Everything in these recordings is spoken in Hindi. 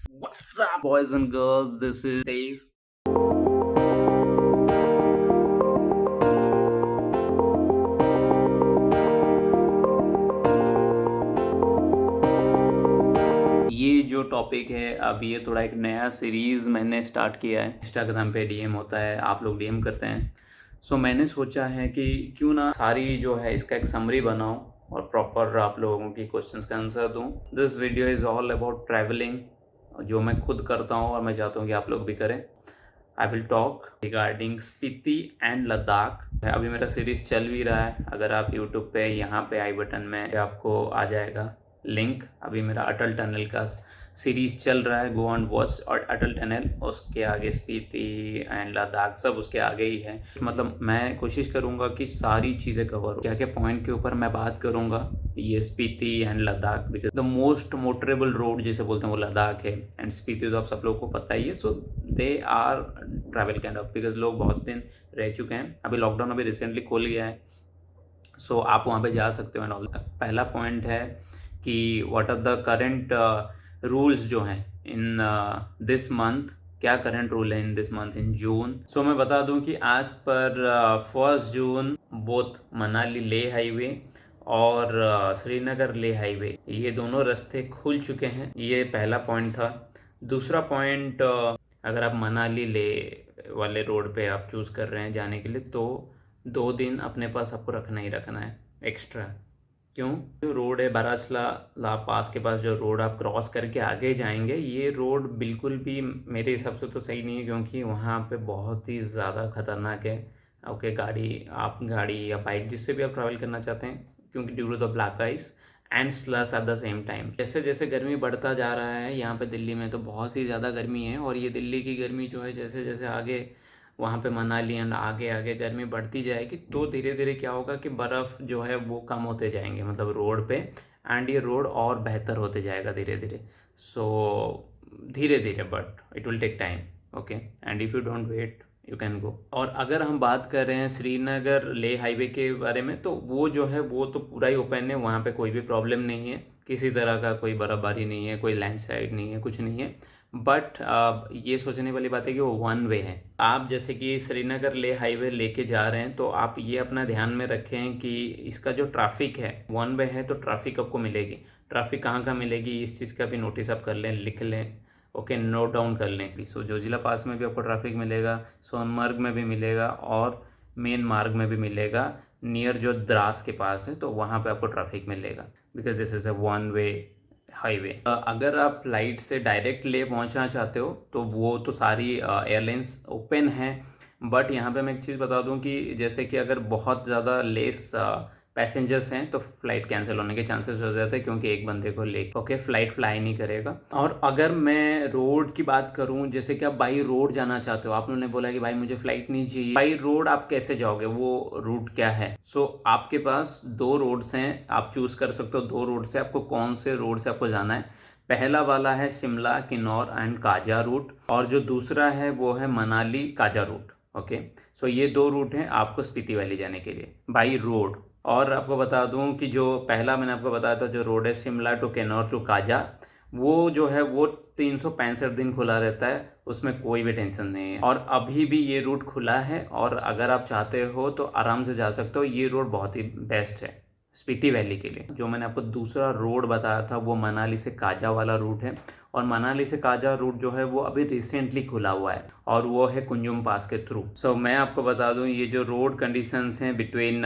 What's up, boys and girls? This is Dave. ये जो टॉपिक है, अब ये थोड़ा एक नया सीरीज़ मैंने स्टार्ट किया है। इंस्टाग्राम पे डीएम होता है, आप लोग डीएम करते हैं। सो मैंने सोचा है कि क्यों ना सारी जो है इसका एक समरी बनाऊं और प्रॉपर आप लोगों की क्वेश्चंस का आंसर दूं। This video is all about travelling, जो मैं खुद करता हूं और मैं चाहता हूं कि आप लोग भी करें। I will talk regarding Spiti and Ladakh. अभी मेरा सीरीज चल भी रहा है, अगर आप यूट्यूब पे यहाँ पे आई बटन में आपको आ जाएगा लिंक। अभी मेरा अटल टनल का सीरीज चल रहा है, गो एंड वॉच। और अटल टनल, उसके आगे स्पीति एंड लद्दाख सब उसके आगे ही है। मतलब मैं कोशिश करूँगा कि सारी चीज़ें कवर हो, क्या क्या पॉइंट के ऊपर मैं बात करूँगा ये Spiti and Ladakh. Because the most motorable road जिसे बोलते हैं वो लद्दाख है, एंड स्पीति तो आप सब लोगों को पता ही है। So they are travel kind of, because लोग बहुत दिन रह चुके हैं। अभी लॉकडाउन अभी रिसेंटली खोल गया है, सो आप वहाँ पे जा सकते हो एंड ऑल। पहला पॉइंट है कि what are the current rules जो हैं इन दिस मंथ। क्या करंट रूल है इन दिस मंथ इन जून? सो मैं बता दूं कि आज पर 1 जून बोथ मनाली ले हाईवे और श्रीनगर ले हाईवे, ये दोनों रास्ते खुल चुके हैं। ये पहला पॉइंट था। दूसरा पॉइंट, अगर आप मनाली ले वाले रोड पे आप चूज़ कर रहे हैं जाने के लिए, तो 2 दिन अपने पास आपको रखना ही रखना है एक्स्ट्रा। क्यों? जो रोड है बाराचला ला पास के पास, जो रोड आप क्रॉस करके आगे जाएंगे, ये रोड बिल्कुल भी मेरे हिसाब से तो सही नहीं है, क्योंकि वहाँ पे बहुत ही ज़्यादा खतरनाक है। ओके, गाड़ी या बाइक जिससे भी आप ट्रैवल करना चाहते हैं, क्योंकि due to the black ice and slush at the same time. जैसे जैसे गर्मी बढ़ता जा रहा है यहाँ पे दिल्ली में, तो बहुत ही ज़्यादा गर्मी है। और ये दिल्ली की गर्मी जो है, जैसे जैसे आगे वहाँ पे मनाली एंड आगे आगे गर्मी बढ़ती जाएगी, तो धीरे धीरे क्या होगा कि बर्फ़ जो है वो कम होते जाएंगे, मतलब रोड पे। एंड ये रोड और बेहतर होते जाएगा धीरे धीरे। सो धीरे धीरे, but it will take time. Okay, and if you don't wait you can go. और अगर हम बात कर रहे हैं श्रीनगर ले हाईवे के बारे में, तो वो जो है वो तो पूरा ही ओपन है, वहाँ पे कोई भी प्रॉब्लम नहीं है, किसी तरह का कोई बर्फबारी नहीं है, कोई लैंडस्लाइड नहीं है, कुछ नहीं है। बट ये सोचने वाली बात है कि वो 1 वे है। आप जैसे कि श्रीनगर ले हाईवे लेके जा रहे हैं, तो आप ये अपना ध्यान में रखें कि इसका जो ट्रैफिक है, 1 वे है तो ट्रैफिक आपको मिलेगी। ट्रैफिक कहाँ कहाँ मिलेगी, इस चीज़ का भी नोटिस आप कर लें, लिख लें। ओके, नोट डाउन कर लें। सो जोजिला पास में भी आपको ट्रैफिक मिलेगा, सोनमर्ग में भी मिलेगा, और मेन मार्ग में भी मिलेगा। नियर जो द्रास के पास है, तो वहाँ पे आपको ट्रैफिक मिलेगा, because this is a 1 way highway. अगर आप फ्लाइट से डायरेक्ट ले पहुंचना चाहते हो, तो वो तो सारी एयरलाइंस ओपन हैं। बट यहाँ पे मैं एक चीज़ बता दूं कि जैसे कि अगर बहुत ज़्यादा लेस पैसेंजर्स हैं, तो फ्लाइट कैंसिल होने के चांसेस हो जाते हैं, क्योंकि एक बंदे को ले ओके फ्लाइट फ्लाई नहीं करेगा। और अगर मैं रोड की बात करूं, जैसे कि आप बाई रोड जाना चाहते हो, आप लोगों ने बोला कि भाई मुझे फ्लाइट नहीं चाहिए, बाई रोड आप कैसे जाओगे, वो रूट क्या है? सो आपके पास 2 रोड्स हैं, आप चूज कर सकते हो 2 रोड से आपको कौन से रोड से आपको जाना है। पहला वाला है शिमला किन्नौर एंड काजा रूट, और जो दूसरा है वो है मनाली काजा रूट। ओके, सो ये 2 रूट हैं आपको स्पीति वैली जाने के लिए बाई रोड। और आपको बता दूं कि जो पहला मैंने आपको बताया था, जो रोड है शिमला टू किन्नौर टू काजा, वो जो है वो 365 दिन खुला रहता है, उसमें कोई भी टेंशन नहीं है। और अभी भी ये रूट खुला है, और अगर आप चाहते हो तो आराम से जा सकते हो। ये रोड बहुत ही बेस्ट है स्पीति वैली के लिए। जो मैंने आपको दूसरा रोड बताया था, वो मनाली से काजा वाला रूट है। और मनाली से काजा रूट जो है वो अभी रिसेंटली खुला हुआ है, और वो है कुंजुम पास के थ्रू। सो मैं आपको बता दूं, ये जो रोड कंडीशंस हैं बिटवीन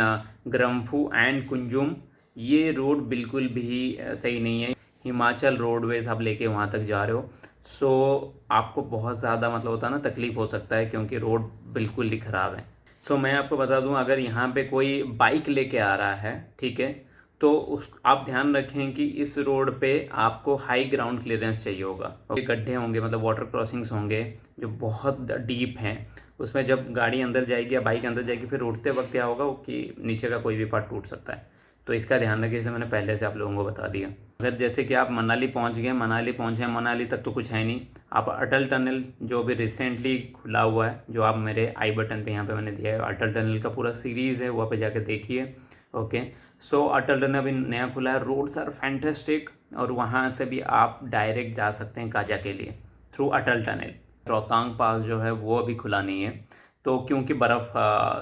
ग्रम्फू एंड कुंजुम, ये रोड बिल्कुल भी सही नहीं है। हिमाचल रोडवेज आप लेके वहाँ तक जा रहे हो, सो आपको बहुत ज़्यादा मतलब होता है ना, तकलीफ हो सकता है, क्योंकि रोड बिल्कुल ही ख़राब है। सो मैं आपको बता दूं, अगर यहाँ पे कोई बाइक लेके आ रहा है, ठीक है, तो उस आप ध्यान रखें कि इस रोड पे आपको हाई ग्राउंड क्लियरेंस चाहिए होगा। गड्ढे होंगे, मतलब वाटर क्रॉसिंग्स होंगे जो बहुत डीप हैं, उसमें जब गाड़ी अंदर जाएगी या बाइक अंदर जाएगी, फिर उठते वक्त क्या होगा कि नीचे का कोई भी पार्ट टूट सकता है। तो इसका ध्यान रखिए, इसे मैंने पहले से आप लोगों को बता दिया। अगर जैसे कि आप मनाली पहुंच गए, मनाली पहुंचे, मनाली तक तो कुछ है नहीं, आप अटल टनल जो अभी रिसेंटली खुला हुआ है, जो आप मेरे आई बटन पे यहाँ पे मैंने दिया है, अटल टनल का पूरा सीरीज़ है, वहाँ पे जाके देखिए। ओके, सो अटल टनल अभी नया खुला है, रोड्स आर फैंटेस्टिक, और वहाँ से भी आप डायरेक्ट जा सकते हैं काजा के लिए थ्रू अटल टनल। रोहतांग पास जो है वो अभी खुला नहीं है, तो क्योंकि बर्फ़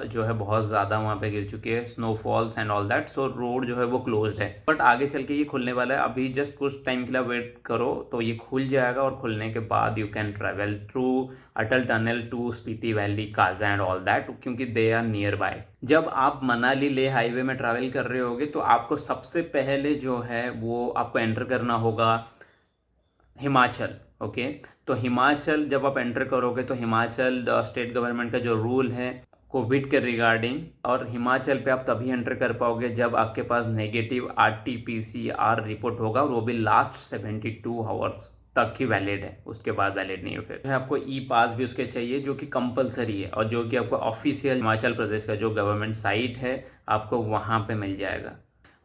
जो है बहुत ज़्यादा वहाँ पे गिर चुकी है, snowfalls and all that, so road जो है वो क्लोज्ड है। बट आगे चल के ये खुलने वाला है, अभी जस्ट कुछ टाइम के लिए वेट करो तो ये खुल जाएगा, और खुलने के बाद you can travel through Atal tunnel to Spiti valley, Kaza and all that, क्योंकि दे आर नियर बाय। जब आप मनाली ले हाईवे में ट्रैवल कर रहे होगे तो आपको सबसे पहले जो है वो आपको एंटर करना होगा हिमाचल। ओके, तो हिमाचल जब आप एंटर करोगे तो हिमाचल स्टेट गवर्नमेंट का जो रूल है कोविड के रिगार्डिंग, और हिमाचल पे आप तभी एंटर कर पाओगे जब आपके पास नेगेटिव RT-PCR रिपोर्ट होगा, और वो भी लास्ट 72 आवर्स तक ही वैलिड है, उसके बाद वैलिड नहीं है। फिर आपको ई पास भी उसके चाहिए जो कि कंपलसरी है, और जो कि आपको ऑफिशियल हिमाचल प्रदेश का जो गवर्नमेंट साइट है आपको वहाँ पे मिल जाएगा।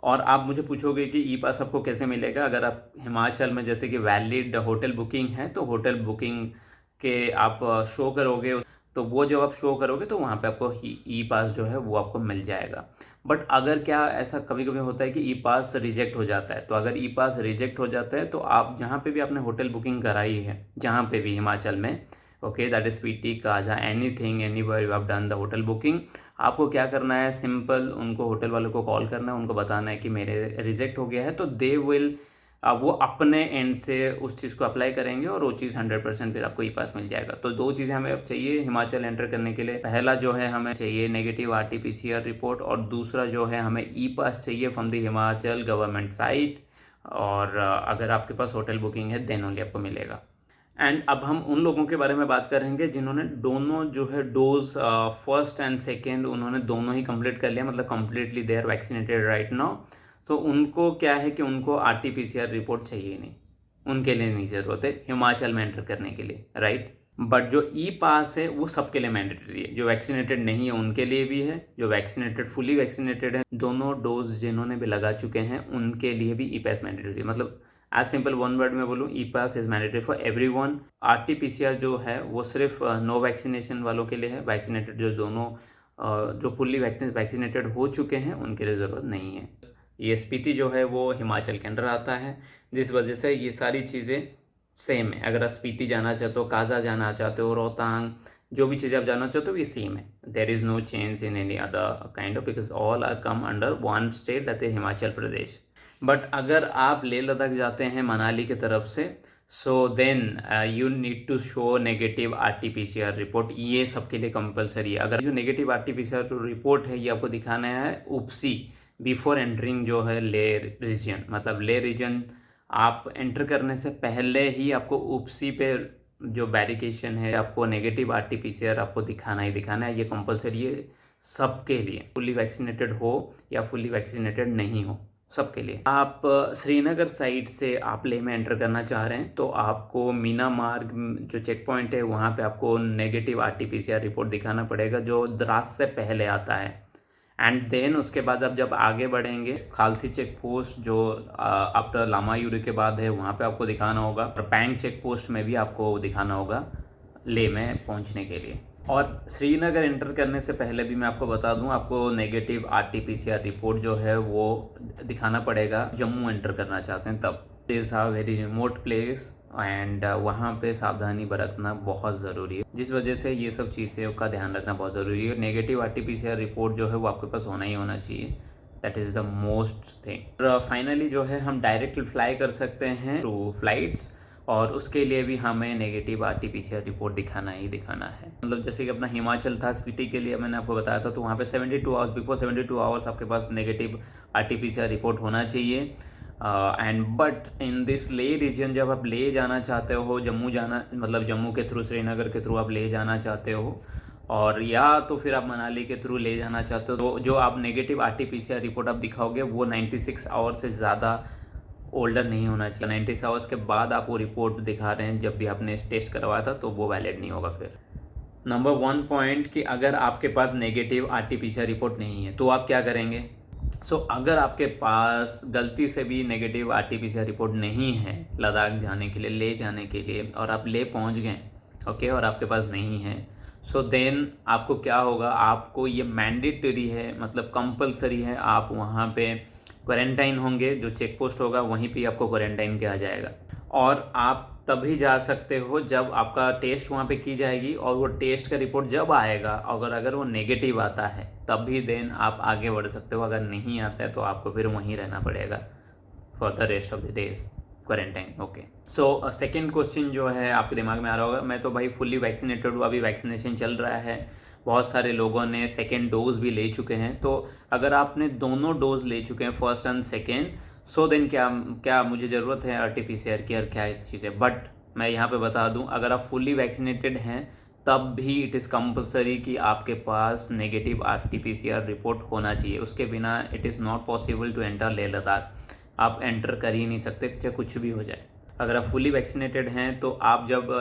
और आप मुझे पूछोगे कि ई पास आपको कैसे मिलेगा, अगर आप हिमाचल में जैसे कि वैलिड होटल बुकिंग है तो होटल बुकिंग के आप शो करोगे, तो वो जब आप शो करोगे तो वहाँ पे आपको ई पास जो है वो आपको मिल जाएगा। बट अगर क्या ऐसा कभी कभी होता है कि ई पास रिजेक्ट हो जाता है, तो अगर ई पास रिजेक्ट हो जाता है तो आप जहाँ पे भी आपने होटल बुकिंग कराई है, जहाँ पे भी हिमाचल में, okay, that is Spiti, Kaza, anything, anywhere you have done the hotel booking, आपको क्या करना है, सिंपल उनको होटल वालों को कॉल करना है, उनको बताना है कि मेरे रिजेक्ट हो गया है, तो दे विल वो अपने एंड से उस चीज़ को अप्लाई करेंगे और वो चीज़ 100% फिर आपको ई पास मिल जाएगा। तो दो चीज़ें हमें अब चाहिए हिमाचल एंटर करने के लिए। पहला जो है हमें चाहिए नेगेटिव RT-PCR रिपोर्ट, और दूसरा जो है हमें ई पास चाहिए from the Himachal government site, और अगर आपके पास होटल बुकिंग है देन ओनली आपको मिलेगा। एंड अब हम उन लोगों के बारे में बात करेंगे जिन्होंने दोनों जो है डोज फर्स्ट एंड सेकेंड उन्होंने दोनों ही कंप्लीट कर लिया, मतलब completely they are vaccinated right now. तो उनको क्या है कि उनको RT-PCR रिपोर्ट चाहिए नहीं, उनके लिए नहीं ज़रूरत है हिमाचल में एंटर करने के लिए, राइट। बट जो ई पास है वो सबके लिए मैंडेटरी है, जो वैक्सीनेटेड नहीं है उनके लिए भी है, जो वैक्सीनेटेड फुली वैक्सीनेटेड है, दोनों डोज जिन्होंने भी लगा चुके हैं उनके लिए भी ई पास मैंडेटरी है। मतलब एज सिंपल वन वर्ड में बोलूँ, e pass is mandatory for everyone. RT-PCR जो है वो सिर्फ नो वैक्सीनेशन वालों के लिए है, वैक्सीनेटेड जो दोनों जो फुल्ली वैक्सीनेटेड हो चुके हैं उनके लिए ज़रूरत नहीं है। ये स्पीति जो है वो हिमाचल के अंडर आता है, जिस वजह से ये सारी चीज़ें सेम है। अगर आप स्पीति जाना चाहते हो, काजा जाना चाहते हो, रोहतांग, जो भी चीज़ें आप जाना चाहते हो ये सेम है। There is no change in any other kind of, because all are come under one state, that is Himachal Pradesh. But अगर आप लेह लद्दाख जाते हैं मनाली की तरफ से, so then you need to show negative RT-PCR report, ये सबके लिए कंपलसरी है। अगर जो नेगेटिव RT-PCR रिपोर्ट है ये आपको दिखाना है उपसी बिफोर एंटरिंग जो है ले रीजन, मतलब ले रीजन आप एंटर करने से पहले ही आपको उपसी पे जो बैरिकेशन है आपको नेगेटिव RT-PCR आपको दिखाना ही दिखाना है, ये कंपलसरी है सबके लिए, फुली वैक्सीनेटेड हो या फुली वैक्सीनेटेड नहीं हो, सबके लिए। आप श्रीनगर साइड से आप लेह में एंटर करना चाह रहे हैं तो आपको मीना मार्ग जो चेक पॉइंट है वहाँ पे आपको नेगेटिव RT-PCR रिपोर्ट दिखाना पड़ेगा, जो द्रास से पहले आता है। एंड देन उसके बाद अब जब आगे बढ़ेंगे, खालसी चेक पोस्ट जो आफ्टर लामायुरी के बाद है वहाँ पे आपको दिखाना होगा, और पैंग चेक पोस्ट में भी आपको दिखाना होगा लेह में पहुँचने के लिए। और श्रीनगर एंटर करने से पहले भी मैं आपको बता दूं, आपको नेगेटिव RT-PCR रिपोर्ट जो है वो दिखाना पड़ेगा जम्मू एंटर करना चाहते हैं तब। This a very remote place and वहाँ पे सावधानी बरतना बहुत ज़रूरी है, जिस वजह से ये सब चीज़ें का ध्यान रखना बहुत ज़रूरी है। नेगेटिव RT-PCR रिपोर्ट जो है वो आपके पास होना ही होना चाहिए, that is the most thing. Finally जो है हम डायरेक्ट फ्लाई कर सकते हैं थ्रू फ्लाइट्स, और उसके लिए भी हमें नेगेटिव RT-PCR रिपोर्ट दिखाना ही दिखाना है। मतलब जैसे कि अपना हिमाचल था, स्पीति के लिए मैंने आपको बताया था, तो वहाँ पे 72 आवर्स बिफोर 72 आवर्स आपके पास नेगेटिव RT-PCR रिपोर्ट होना चाहिए। एंड बट इन दिस ले रीजन जब आप ले जाना चाहते हो, जम्मू जाना, मतलब जम्मू के थ्रू श्रीनगर के थ्रू आप ले जाना चाहते हो, और या तो फिर आप मनाली के थ्रू ले जाना चाहते हो, तो जो आप नेगेटिव RT-PCR रिपोर्ट आप दिखाओगे वो 96 आवर्स से ज़्यादा ओल्डर नहीं होना चाहिए। 96 आवर्स के बाद आप वो रिपोर्ट दिखा रहे हैं जब भी आपने टेस्ट करवाया था, तो वो वैलिड नहीं होगा। फिर नंबर 1 पॉइंट कि अगर आपके पास नेगेटिव RT-PCR रिपोर्ट नहीं है तो आप क्या करेंगे। अगर आपके पास गलती से भी नेगेटिव RT-PCR रिपोर्ट नहीं है लद्दाख जाने के लिए, ले जाने के लिए, और आप ले पहुंच गए, ओके, और आपके पास नहीं है, देन आपको क्या होगा, आपको ये मैंडेटरी है, मतलब कंपलसरी है, आप वहाँ पे क्वारंटाइन होंगे, जो चेक पोस्ट होगा वहीं पे आपको क्वारंटाइन किया जाएगा। और आप तभी जा सकते हो जब आपका टेस्ट वहाँ पे की जाएगी, और वो टेस्ट का रिपोर्ट जब आएगा, अगर वो नेगेटिव आता है तभी देन आप आगे बढ़ सकते हो। अगर नहीं आता है तो आपको फिर वहीं रहना पड़ेगा for the rest of the days quarantine. Okay, so second question जो है आपके दिमाग में आ रहा होगा, मैं तो भाई फुल्ली वैक्सीनेटेड हूँ, अभी वैक्सीनेशन चल रहा है, बहुत सारे लोगों ने सेकेंड डोज भी ले चुके हैं। तो अगर आपने दोनों डोज ले चुके हैं, first and second, so then क्या मुझे ज़रूरत है RT-PCR की, और क्या चीज़ है। बट मैं यहाँ पे बता दूँ, अगर आप फुल्ली वैक्सीनेटेड हैं तब भी इट इज़ कंपलसरी कि आपके पास नेगेटिव RT-PCR रिपोर्ट होना चाहिए। उसके बिना it is not possible to enter Leh Ladakh. आप एंटर कर ही नहीं सकते, चाहे कुछ भी हो जाए। अगर आप फुली वैक्सीनेटेड हैं तो आप जब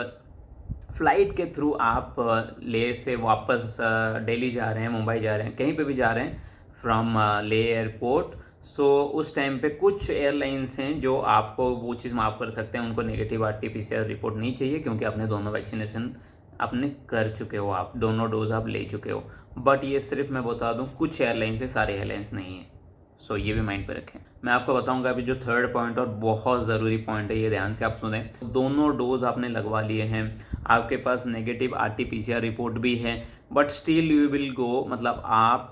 फ्लाइट के थ्रू आप लेह से वापस दिल्ली जा रहे हैं, मुंबई जा रहे हैं, कहीं पे भी जा रहे हैं फ्रॉम लेह एयरपोर्ट, सो उस टाइम पे कुछ एयरलाइंस हैं जो आपको वो चीज़ माफ़ कर सकते हैं, उनको नेगेटिव RT-PCR रिपोर्ट नहीं चाहिए क्योंकि आपने दोनों वैक्सीनेशन आपने कर चुके हो, आप दोनों डोज आप ले चुके हो। बट ये सिर्फ मैं बता दूं कुछ एयरलाइंस है, सारे एयरलाइंस नहीं है। सो ये भी माइंड पे रखें। मैं आपको बताऊंगा अभी जो थर्ड पॉइंट और बहुत ज़रूरी पॉइंट है, ये ध्यान से आप सुने। दोनों डोज आपने लगवा लिए हैं, आपके पास नेगेटिव RT-PCR रिपोर्ट भी है, but still you will go, मतलब आप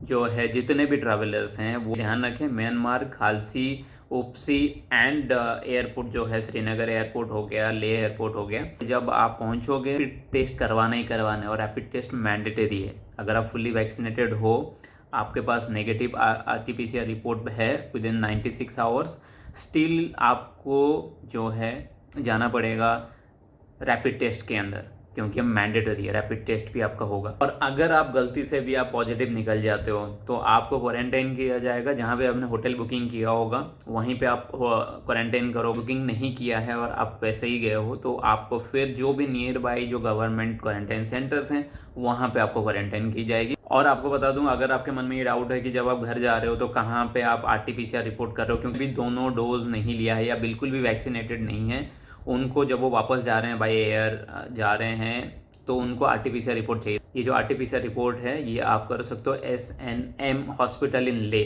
जो है जितने भी ट्रैवलर्स हैं वो ध्यान रखें, म्यांमार, खालसी, उपसी एंड एयरपोर्ट जो है श्रीनगर एयरपोर्ट हो गया, लेह एयरपोर्ट हो गया, जब आप पहुंचोगे टेस्ट करवाना ही करवाना है, और रैपिड टेस्ट मैंडेटरी है। अगर आप फुल्ली वैक्सीनेटेड हो, आपके पास नेगेटिव RT-PCR रिपोर्ट है विद इन 96 आवर्स, स्टिल आपको जो है जाना पड़ेगा रैपिड टेस्ट के अंदर, क्योंकि मैंडेटरी है, रैपिड टेस्ट भी आपका होगा। और अगर आप गलती से भी आप पॉजिटिव निकल जाते हो तो आपको क्वारंटाइन किया जाएगा, जहाँ पे आपने होटल बुकिंग किया होगा वहीं पे आप क्वारंटाइन करो। बुकिंग नहीं किया है और आप वैसे ही गए हो तो आपको फिर जो भी नियर बाई जो गवर्नमेंट क्वारंटाइन सेंटर्स हैं वहाँ पे आपको क्वारंटाइन की जाएगी। और आपको बता दूं, अगर आपके मन में ये डाउट है कि जब आप घर जा रहे हो तो कहाँ पे आप RT-PCR रिपोर्ट कर रहे हो, क्योंकि दोनों डोज नहीं लिया है या बिल्कुल भी वैक्सीनेटेड नहीं है, उनको जब वो वापस जा रहे हैं, बाय एयर जा रहे हैं, तो उनको RT-PCR रिपोर्ट चाहिए। ये जो RT-PCR रिपोर्ट है ये आप कर सकते हो SNM हॉस्पिटल इन ले।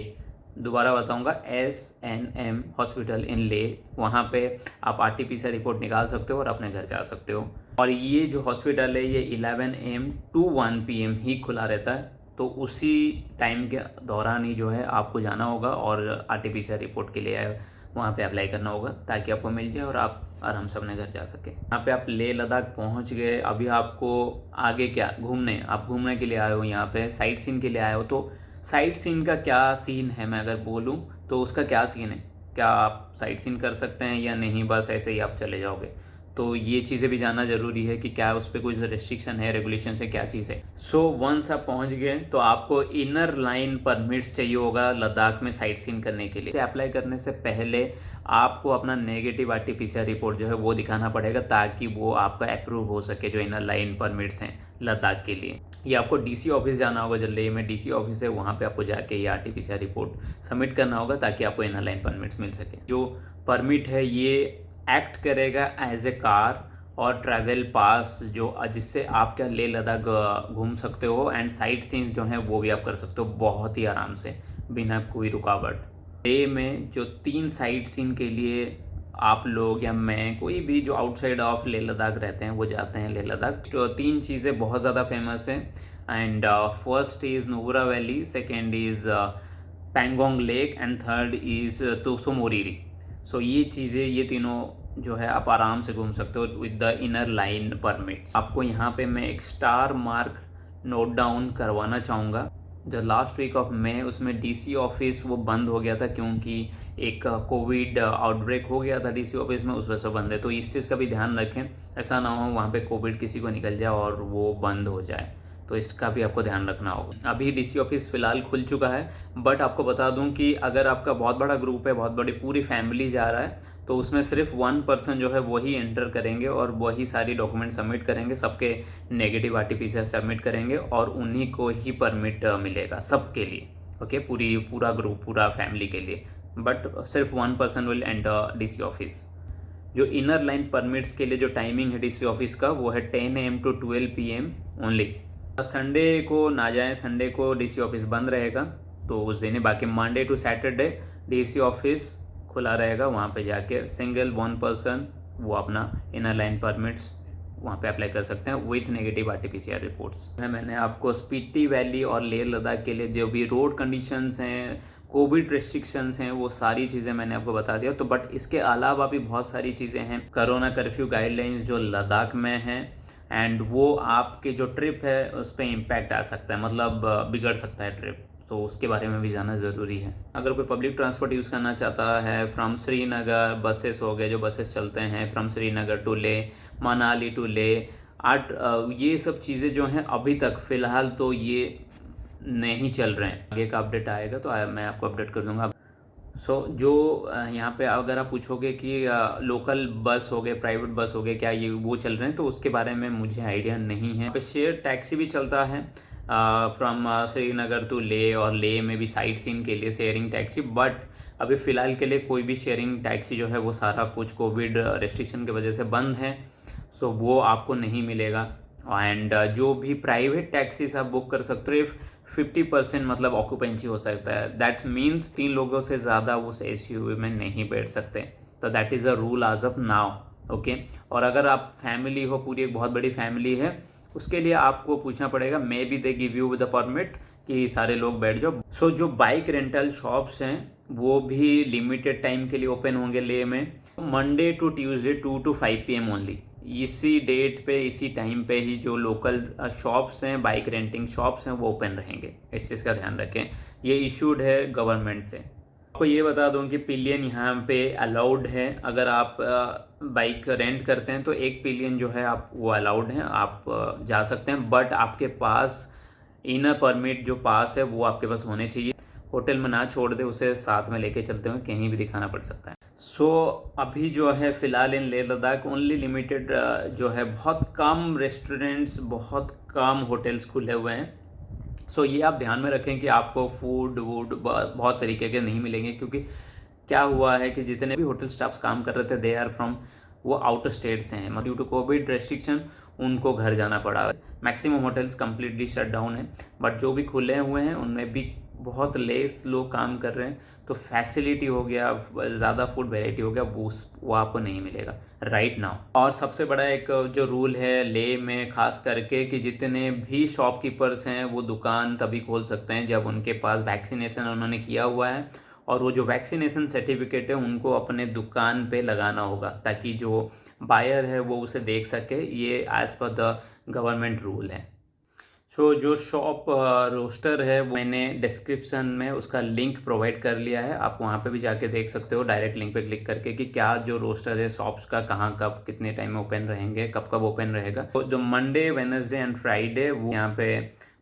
दोबारा बताऊंगा, SNM हॉस्पिटल इन ले, वहाँ पे आप RT-PCR रिपोर्ट निकाल सकते हो और अपने घर जा सकते हो। और ये जो हॉस्पिटल है ये 11 AM to 1 PM ही खुला रहता है, तो उसी टाइम के दौरान ही जो है आपको जाना होगा और RT-PCR रिपोर्ट के लिए वहाँ पे अप्लाई करना होगा, ताकि आपको मिल जाए और आप आराम से अपने घर जा सके। यहाँ पे आप लेह लद्दाख पहुँच गए, अभी आपको आगे क्या घूमने, आप घूमने के लिए आए हो, यहाँ पे साइट सीन के लिए आए हो। तो साइट सीन का क्या सीन है, मैं अगर बोलूँ तो उसका क्या सीन है, क्या आप साइट सीन कर सकते हैं या नहीं, बस ऐसे ही आप चले जाओगे। तो ये चीज़ें भी जानना ज़रूरी है कि क्या उस पर कुछ रेस्ट्रिक्शन है, रेगुलेशन है, क्या चीज़ है। सो वंस आप पहुंच गए तो आपको इनर लाइन परमिट्स चाहिए होगा लद्दाख में साइट सीन करने के लिए। अप्लाई करने से पहले आपको अपना नेगेटिव RT-PCR रिपोर्ट जो है वो दिखाना पड़ेगा, ताकि वो आपका अप्रूव हो सके, जो इनर लाइन परमिट्स हैं लद्दाख के लिए। ये आपको DC ऑफिस जाना होगा, जो लेह में DC ऑफिस है वहाँ पे आपको जाके ये RT-PCR रिपोर्ट सबमिट करना होगा, ताकि आपको इनर लाइन परमिट्स मिल सके। जो परमिट है ये एक्ट करेगा एज ए कार और ट्रैवल पास, जो जिससे आप क्या लेह लद्दाख घूम सकते हो, एंड साइट सीन्स जो हैं वो भी आप कर सकते हो बहुत ही आराम से, बिना कोई रुकावट। लेह में जो 3 साइट सीन के लिए आप लोग या मैं, कोई भी जो आउटसाइड ऑफ लेह लद्दाख रहते हैं वो जाते हैं लेह लद्दाख। तो 3 चीज़ें बहुत ज़्यादा फेमस हैं, and first is Nubra valley, second is Pangong lake, and third is Tso Moriri. So ये चीज़ें, ये तीनों जो है आप आराम से घूम सकते हो with the inner line permits. आपको यहाँ पे मैं एक स्टार मार्क नोट डाउन करवाना चाहूँगा। जो लास्ट वीक ऑफ मई उसमें DC ऑफिस वो बंद हो गया था, क्योंकि एक कोविड आउटब्रेक हो गया था DC ऑफिस में, उस वजह से बंद है। तो इस चीज़ का भी ध्यान रखें, ऐसा ना हो वहाँ पे कोविड किसी को निकल जाए और वो बंद हो जाए, तो इसका भी आपको ध्यान रखना होगा। अभी DC ऑफिस फ़िलहाल खुल चुका है, बट आपको बता दूं कि अगर आपका बहुत बड़ा ग्रुप है, बहुत बड़ी पूरी फैमिली जा रहा है, तो उसमें सिर्फ 1 पर्सन जो है वही एंटर करेंगे और वही सारी डॉक्यूमेंट सबमिट करेंगे, सबके नेगेटिव RT-PCR सबमिट करेंगे और उन्हीं को ही परमिट मिलेगा सबके लिए। ओके, पूरा ग्रुप, पूरा फैमिली के लिए, बट सिर्फ 1 person will enter DC office. जो इनर लाइन परमिट्स के लिए जो टाइमिंग है DC ऑफिस का वो है 10 AM to 12 PM only. Sunday को ना जाएं, संडे को DC ऑफिस बंद रहेगा, तो उस दिन ही, बाकी Monday to Saturday DC office खुला रहेगा, वहाँ पे जाके सिंगल वन पर्सन वो अपना इनर लाइन परमिट्स वहाँ पे अप्लाई कर सकते हैं विथ नेगेटिव आरटीपीसीआर रिपोर्ट्स। मैंने आपको स्पीति वैली और लेह लद्दाख के लिए जो भी रोड कंडीशंस हैं, कोविड रेस्ट्रिक्शंस हैं, वो सारी चीज़ें मैंने आपको बता दिया। तो बट इसके अलावा भी बहुत सारी चीज़ें हैं, कोरोना कर्फ्यू गाइडलाइंस जो लद्दाख में हैं, एंड वो आपके जो ट्रिप है उस पर इम्पैक्ट आ सकता है, मतलब बिगड़ सकता है ट्रिप, तो उसके बारे में भी जानना ज़रूरी है। अगर कोई पब्लिक ट्रांसपोर्ट यूज़ करना चाहता है, फ्रॉम श्रीनगर बसेस हो गए, जो बसेस चलते हैं फ्रॉम श्रीनगर टू ले, मनाली टू ले, ये सब चीज़ें जो हैं अभी तक फ़िलहाल तो ये नहीं चल रहे हैं। आगे का अपडेट आएगा तो मैं आपको अपडेट कर दूंगा। जो यहाँ पे अगर आप पूछोगे कि लोकल बस हो गए, प्राइवेट बस हो गए, क्या ये वो चल रहे हैं, तो उसके बारे में मुझे आइडिया नहीं है। यहाँ पे शेयर टैक्सी भी चलता है फ्रॉम श्रीनगर टू ले, और ले में भी साइट सीन के लिए शेयरिंग टैक्सी, बट अभी फ़िलहाल के लिए कोई भी शेयरिंग टैक्सी जो है वो सारा कुछ कोविड रेस्ट्रिक्शन की वजह से बंद है, सो वो आपको नहीं मिलेगा। एंड जो भी प्राइवेट टैक्सीज आप बुक कर सकते हो, 50% मतलब ऑक्यूपेंसी हो सकता है, दैट मीन्स 3 लोगों से ज़्यादा उस एसयूवी में नहीं बैठ सकते, तो that is a rule as of now, okay. और अगर आप फैमिली हो, पूरी एक बहुत बड़ी फैमिली है, उसके लिए आपको पूछना पड़ेगा, may be they give you with the permit कि सारे लोग बैठ जाओ। जो बाइक रेंटल शॉप्स हैं वो भी लिमिटेड टाइम के लिए ओपन होंगे ले में, Monday to Tuesday 2 to 5 PM only. इसी डेट पे, इसी टाइम पे ही जो लोकल शॉप्स हैं, बाइक रेंटिंग शॉप्स हैं, वो ओपन रहेंगे। इस चीज़ का ध्यान रखें, ये इशूड है गवर्नमेंट से। आपको ये बता दूं कि पिलियन यहाँ पे अलाउड है। अगर आप बाइक रेंट करते हैं तो 1 पिलियन जो है आप वो अलाउड है, आप जा सकते हैं, बट आपके पास इनर परमिट जो पास है वो आपके पास होने चाहिए। होटल में ना छोड़ दे, उसे साथ में लेके चलते हुए कहीं भी दिखाना पड़ सकता है। अभी जो है फ़िलहाल इन लेह लद्दाख ओनली लिमिटेड जो है बहुत कम रेस्टोरेंट्स, बहुत कम होटल्स खुले हुए हैं। ये आप ध्यान में रखें कि आपको फूड वूड बहुत तरीके के नहीं मिलेंगे, क्योंकि क्या हुआ है कि जितने भी होटल स्टाफ्स काम कर रहे थे, दे आर फ्रॉम, वो आउट स्टेट से हैं, ड्यू टू कोविड रेस्ट्रिक्शन उनको घर जाना पड़ा। Maximum hotels completely shut down है, बट जो भी खुले हुए हैं उनमें भी बहुत लेस लोग काम कर रहे हैं, तो फैसिलिटी हो गया, ज़्यादा फूड वेराइटी हो गया, वो आपको नहीं मिलेगा राइट नाउ। और सबसे बड़ा एक जो रूल है ले में खास करके, कि जितने भी शॉपकीपर्स हैं वो दुकान तभी खोल सकते हैं जब उनके पास वैक्सीनेशन उन्होंने किया हुआ है, और वो जो वैक्सीनेशन सर्टिफिकेट है उनको अपने दुकान पे लगाना होगा, ताकि जो बायर है वो उसे देख सके। ये as per the government rule है। जो शॉप रोस्टर है वो मैंने डिस्क्रिप्शन में उसका लिंक प्रोवाइड कर लिया है, आप वहाँ पे भी जाके देख सकते हो डायरेक्ट लिंक पे क्लिक करके कि क्या जो रोस्टर है शॉप्स का कहाँ कब कितने टाइम में ओपन रहेंगे, कब कब ओपन रहेगा। तो जो मंडे, वेडनेसडे एंड फ्राइडे वो यहाँ पे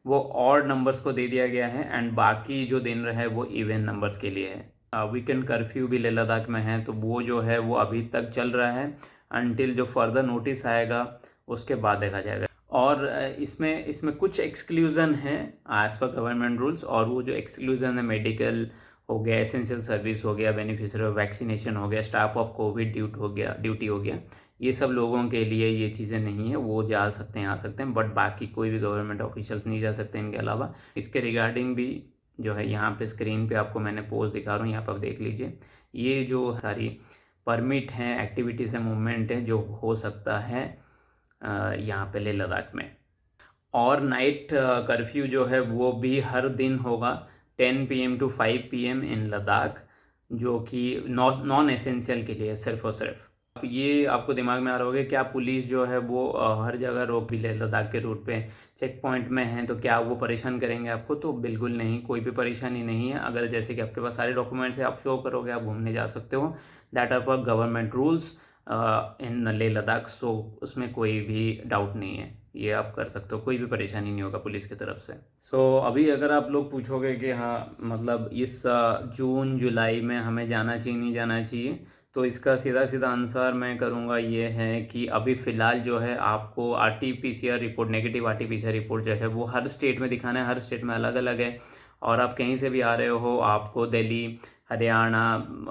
वो ऑड नंबर्स को दे दिया गया है, एंड बाकी जो दिन रहे वो इवन नंबर्स के लिए है। वीकेंड कर्फ्यू भी लेह लद्दाख में है, तो वो जो है वो अभी तक चल रहा है अनटिल जो फर्दर नोटिस आएगा उसके बाद देखा जाएगा। और इसमें कुछ एक्सक्लूज़न है एज पर गवर्नमेंट रूल्स, और वो जो एक्सक्लूज़न है मेडिकल हो गया, एसेंशियल सर्विस हो गया, बेनिफिशियरी ऑफ वैक्सीनेशन हो गया, स्टाफ ऑफ कोविड ड्यूटी हो गया, ये सब लोगों के लिए ये चीज़ें नहीं है, वो जा सकते हैं, आ सकते हैं, बट बाकी कोई भी गवर्नमेंट ऑफिशियल्स नहीं जा सकते इनके अलावा। इसके रिगार्डिंग भी जो है यहाँ पे स्क्रीन पे आपको मैंने पोस्ट दिखा रहा हूँ, यहाँ पर आप देख लीजिए। ये जो सारी परमिट हैं, एक्टिविटीज़ हैं, मूवमेंट है जो हो सकता है यहाँ पे लेह लद्दाख में। और नाइट कर्फ्यू जो है वो भी हर दिन होगा 10 PM to 5 PM इन लद्दाख, जो कि नॉन एसेंशियल के लिए सिर्फ और सिर्फ। ये आपको दिमाग में आ रहा होगा क्या पुलिस जो है वो हर जगह रोक भी लेह लद्दाख के रूट पे चेक पॉइंट में हैं, तो क्या वो परेशान करेंगे आपको? तो बिल्कुल नहीं, कोई भी परेशानी नहीं है। अगर जैसे कि आपके पास सारे डॉक्यूमेंट्स है, आप शो करोगे, आप घूमने जा सकते हो। दैट आर पर government rules in Leh Ladakh, उसमें कोई भी डाउट नहीं है, ये आप कर सकते हो, कोई भी परेशानी नहीं होगा पुलिस की तरफ से। अभी अगर आप लोग पूछोगे कि हाँ मतलब इस जून जुलाई में हमें जाना चाहिए नहीं जाना चाहिए, तो इसका सीधा सीधा आंसर मैं करूँगा ये है कि अभी फ़िलहाल जो है आपको RT-PCR report, negative RT-PCR report जो है वो हर स्टेट में दिखाना है, हर स्टेट में अलग अलग है। और आप कहीं से भी आ रहे हो, आपको Delhi, Haryana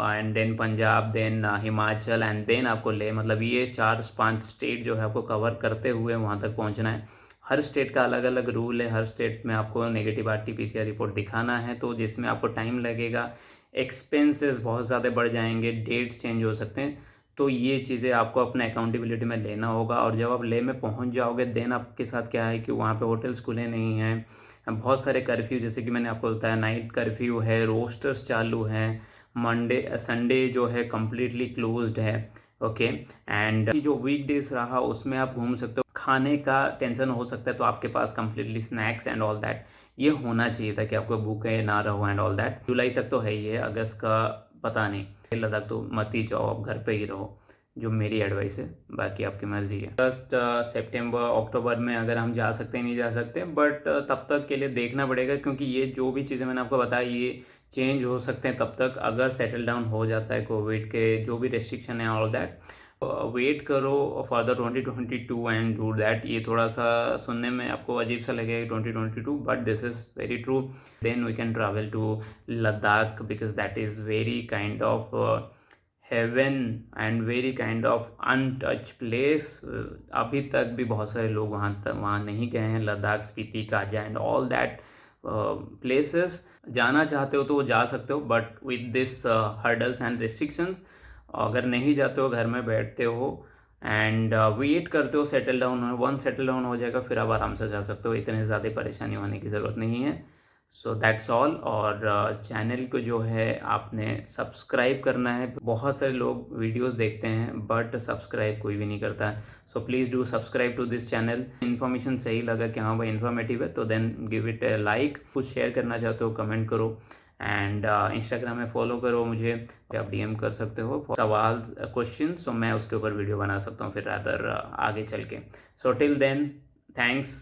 and then Punjab, then Himachal and then आपको ले, मतलब ये 4-5 स्टेट जो है आपको कवर करते हुए वहाँ तक पहुँचना है। हर स्टेट का अलग अलग रूल है, हर स्टेट में आपको नेगेटिव RT-PCR रिपोर्ट दिखाना है, तो जिसमें आपको टाइम लगेगा, एक्सपेंसेस बहुत ज़्यादा बढ़ जाएंगे, डेट्स चेंज हो सकते हैं। तो ये चीज़ें आपको अपने अकाउंटेबिलिटी में लेना होगा। और जब आप ले में पहुंच जाओगे देन आपके साथ क्या है कि वहाँ पे होटल्स खुले नहीं हैं, बहुत सारे कर्फ्यू, जैसे कि मैंने आपको बताया नाइट कर्फ्यू है, रोस्टर्स चालू हैं, मंडे संडे जो है कम्प्लीटली क्लोज्ड है। ओके, एंड जो वीकडेज रहा उसमें आप घूम सकते हो। खाने का टेंशन हो सकता है तो आपके पास completely snacks and all that ये होना चाहिए था कि आपको भूखे ना रहो एंड ऑल दैट। जुलाई तक तो है ही है, अगस्त का पता नहीं। लद्दाख तो मत ही जाओ, आप घर पे ही रहो, जो मेरी एडवाइस है, बाकी आपकी मर्जी है। अगस्त सितंबर अक्टूबर में अगर हम जा सकते हैं, नहीं जा सकते, बट तब तक के लिए देखना पड़ेगा, क्योंकि ये जो भी चीज़ें मैंने आपको बताई ये चेंज हो सकते हैं तब तक। अगर सेटल डाउन हो जाता है कोविड के जो भी रेस्ट्रिक्शन है ऑल दैट, वेट करो फर्दर 2022 एंड डू दैट। ये थोड़ा सा सुनने में आपको अजीब सा लगेगा 2022, but this is very true. Then we can travel to Ladakh because that is very kind of heaven and very kind of untouch place. अभी तक भी बहुत सारे लोग वहाँ नहीं गए हैं। Ladakh, Spiti, Kaza and all that places जाना चाहते हो तो वो जा सकते हो, but with this hurdles and restrictions. अगर नहीं जाते हो, घर में बैठते हो एंड वेट करते हो सेटल डाउन हो, वन सेटल डाउन हो जाएगा फिर आप आराम से जा सकते हो, इतने ज़्यादा परेशानी होने की ज़रूरत नहीं है। So that's all. और चैनल को जो है आपने सब्सक्राइब करना है। बहुत सारे लोग वीडियोस देखते हैं बट सब्सक्राइब कोई भी नहीं करता है। So please do subscribe to this channel. Information सही लगा कि हाँ भाई इन्फॉर्मेटिव है तो then give it a like. कुछ शेयर करना चाहते हो कमेंट करो एंड इंस्टाग्राम में फॉलो करो मुझे, आप DM कर सकते हो सवाल क्वेश्चन, सो मैं उसके ऊपर वीडियो बना सकता हूँ फिर रादर आगे चल के। So till then thanks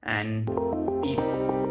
and piece.